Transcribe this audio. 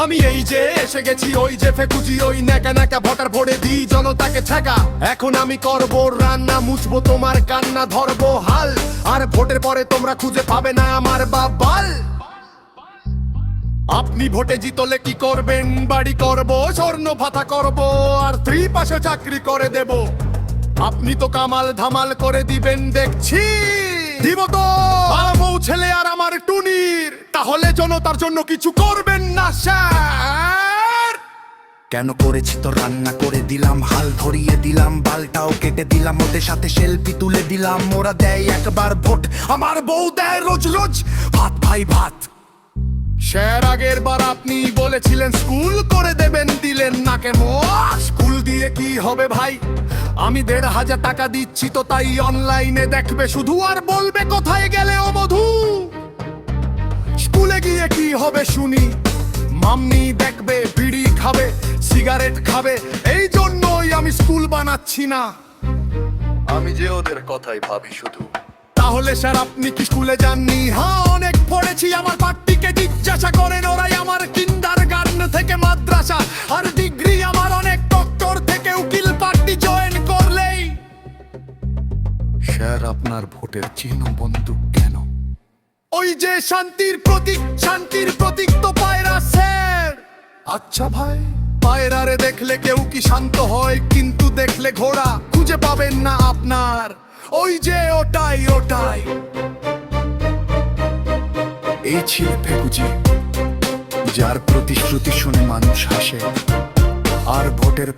আমি এই যে এসে গেছি, ওই যে ফেকুজি, ওই ন্যাকা ন্যাকা ভোটার ভরে দিই জনতাকে ঠেকা। এখন আমি করব রান্না, মুছবো তোমার কান্না, ধরবো হাল। আর ভোটের পরে তোমরা খুঁজে পাবে না আমার বাবাল। আপনি ভোটে জিতলে কি করবেন? বাড়ি করব, স্বর্ণ ভাতা করব, আর 3 পাশে চাকরি করে দেব। আপনি তো কামাল ধামাল করে দিবেন দেখছি। দিব তো বউ ছেলে আর আমার টুনির। তাহলে জনতার জন্য কিছু করবেন না স্যার? কেন করেছি তো রান্না করে দিলাম, হাল ধরিয়ে দিলাম, বালটাও কেটে দিলাম, ওদের সাথে সেলফি তুলে দিলাম। ওরা দেয় একবার ভোট, আমার বউ দেয় রোজ রোজ ভাত, ভাই ভাত। স্যার আগের বার আপনি বলেছিলেন স্কুল করে দেবেন, দিলেন না কেন? স্কুল দিয়ে কি হবে ভাই? আমি 1,500 টাকা দিচ্ছি তো, তাই অনলাইনে দেখবে শুধু, আর বলবে কোথায় গেলে ও মধু। স্কুলে গিয়ে কি হবে শুনি? মাম্মি দেখবে, বিড়ি খাবে, সিগারেট খাবে। এই জন্যই আমি স্কুল বানাচ্ছি না। আমি যে ওদের কথাই ভাবি শুধু। তাহলে স্যার আপনি কি স্কুলে যাননি? হ্যাঁ অনেক পড়েছি, আমার পার্টিকে জিজ্ঞাসা করেন, ওরাই আমার কিন্ডারগার্টেন থেকে মাদ্রাসা। আর ডিগ্রি আমার অনেক, ডক্টর থেকে উকিল পার্টি জয়েন করলেই। স্যার আপনার ভোটের চিহ্ন বন্দুক কেন? ওই যে শান্তির প্রতীক, শান্তির প্রতীক তো পায়রা স্যার। আচ্ছা ভাই, পায়রারে দেখলে কেউ কি শান্ত হয়? কিন্তু দেখলে ঘোড়া খুঁজে পাবেন না আপনার। ওই যে ওটাই ওটাই। এই ছিল ফেকুজি, যার প্রতিশ্রুতি শুনে মানুষ হাসে, আর ভোটের